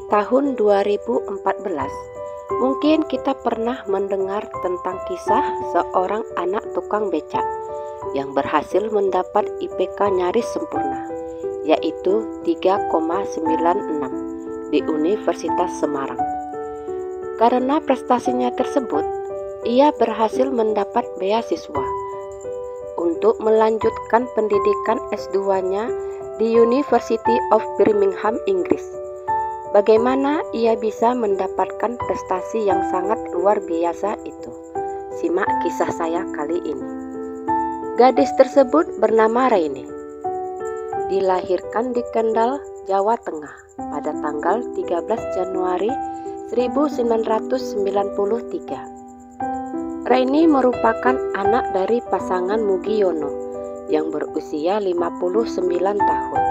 tahun 2014, mungkin kita pernah mendengar tentang kisah seorang anak tukang becak yang berhasil mendapat IPK nyaris sempurna, yaitu 3,96 di Universitas Semarang. Karena prestasinya tersebut, ia berhasil mendapat beasiswa untuk melanjutkan pendidikan S2-nya di University of Birmingham, Inggris. Bagaimana ia bisa mendapatkan prestasi yang sangat luar biasa itu? Simak kisah saya kali ini. Gadis tersebut bernama Raini. Dilahirkan di Kendal, Jawa Tengah pada tanggal 13 Januari 1993. Raini merupakan anak dari pasangan Mugiono yang berusia 59 tahun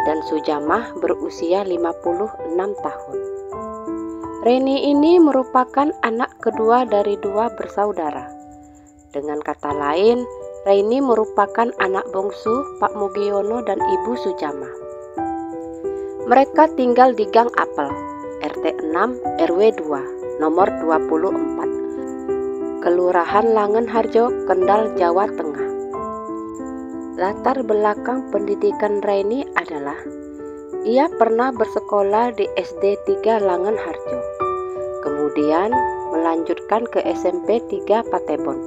dan Sujamah berusia 56 tahun. Raini ini merupakan anak kedua dari dua bersaudara. Dengan kata lain, Raini merupakan anak bungsu Pak Mugiono dan Ibu Sujamah. Mereka tinggal di Gang Apel, RT 6 RW 2, nomor 24, Kelurahan Langenharjo, Kendal, Jawa Tengah. Latar belakang pendidikan Raini adalah ia pernah bersekolah di SD 3 Langenharjo, kemudian melanjutkan ke SMP 3 Patebon,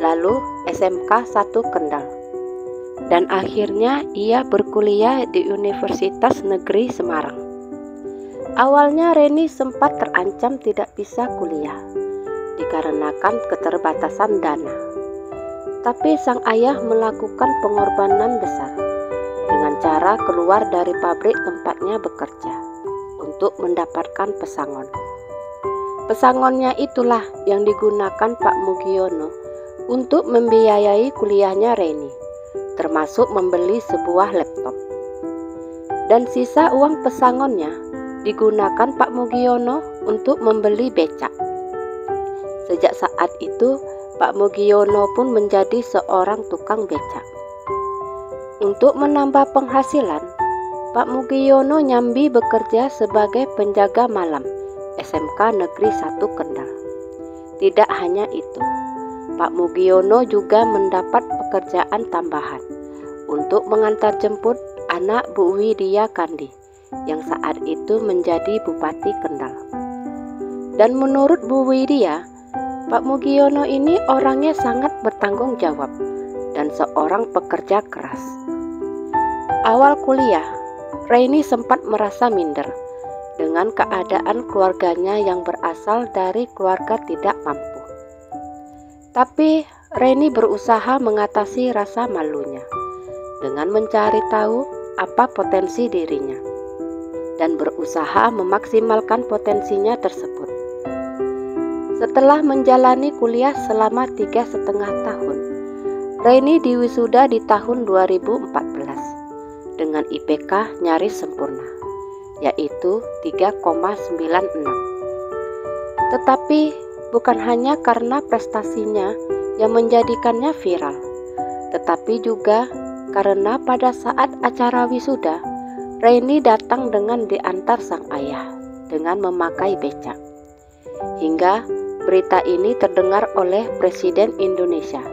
lalu SMK 1 Kendal, dan akhirnya ia berkuliah di Universitas Negeri Semarang. Awalnya Raini sempat terancam tidak bisa kuliah dikarenakan keterbatasan dana. Tapi sang ayah melakukan pengorbanan besar dengan cara keluar dari pabrik tempatnya bekerja untuk mendapatkan pesangon. Pesangonnya itulah yang digunakan Pak Mugiono untuk membiayai kuliahnya Raini, termasuk membeli sebuah laptop. Dan sisa uang pesangonnya digunakan Pak Mugiono untuk membeli becak. Sejak saat itu, Pak Mugiono pun menjadi seorang tukang becak. Untuk menambah penghasilan, Pak Mugiono nyambi bekerja sebagai penjaga malam SMK Negeri 1 Kendal. Tidak hanya itu, Pak Mugiono juga mendapat pekerjaan tambahan untuk mengantar jemput anak Bu Widya Kandi yang saat itu menjadi Bupati Kendal. Dan menurut Bu Widya, Pak Mugiono ini orangnya sangat bertanggung jawab dan seorang pekerja keras. Awal kuliah, Raini sempat merasa minder dengan keadaan keluarganya yang berasal dari keluarga tidak mampu. Tapi Raini berusaha mengatasi rasa malunya dengan mencari tahu apa potensi dirinya dan berusaha memaksimalkan potensinya tersebut. Setelah menjalani kuliah selama 3,5 tahun, Raini diwisuda di tahun 2014 dengan IPK nyaris sempurna, yaitu 3,96. Tetapi bukan hanya karena prestasinya yang menjadikannya viral, tetapi juga karena pada saat acara wisuda, Raini datang dengan diantar sang ayah dengan memakai becak. Hingga berita ini terdengar oleh Presiden Indonesia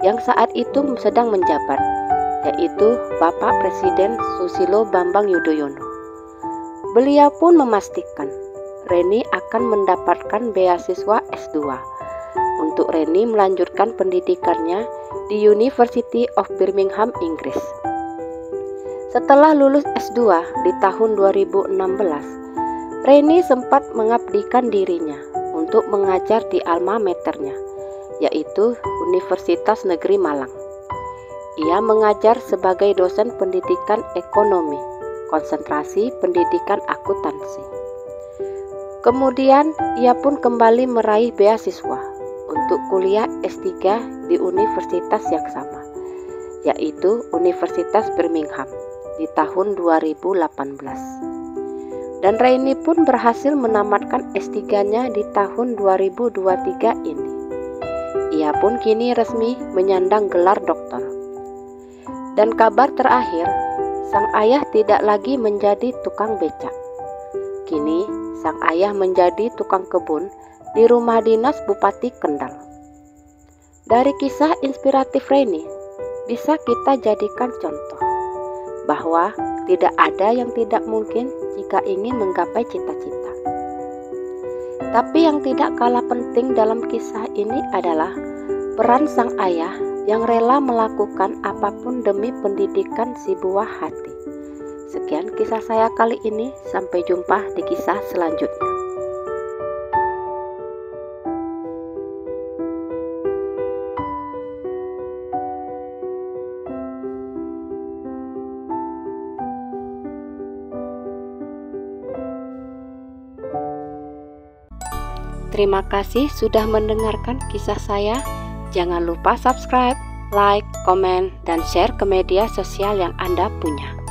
yang saat itu sedang menjabat, yaitu Bapak Presiden Susilo Bambang Yudhoyono. Beliau pun memastikan Raini akan mendapatkan beasiswa S2 untuk Raini melanjutkan pendidikannya di University of Birmingham, Inggris. Setelah lulus S2 di tahun 2016, Raini sempat mengabdikan dirinya untuk mengajar di alma maternya, yaitu Universitas Negeri Malang. Ia mengajar sebagai dosen pendidikan ekonomi, konsentrasi pendidikan akuntansi. Kemudian ia pun kembali meraih beasiswa untuk kuliah S3 di universitas yang sama, yaitu Universitas Birmingham di tahun 2018. Dan Raini pun berhasil menamatkan S3-nya di tahun 2023 ini. Ia pun kini resmi menyandang gelar doktor. Dan kabar terakhir, sang ayah tidak lagi menjadi tukang becak. Kini, sang ayah menjadi tukang kebun di rumah dinas Bupati Kendal. Dari kisah inspiratif Reni, bisa kita jadikan contoh bahwa tidak ada yang tidak mungkin jika ingin menggapai cita-cita. Tapi yang tidak kalah penting dalam kisah ini adalah peran sang ayah yang rela melakukan apapun demi pendidikan si buah hati. Sekian kisah saya kali ini, sampai jumpa di kisah selanjutnya. Terima kasih sudah mendengarkan kisah saya. Jangan lupa subscribe, like, komen, dan share ke media sosial yang Anda punya.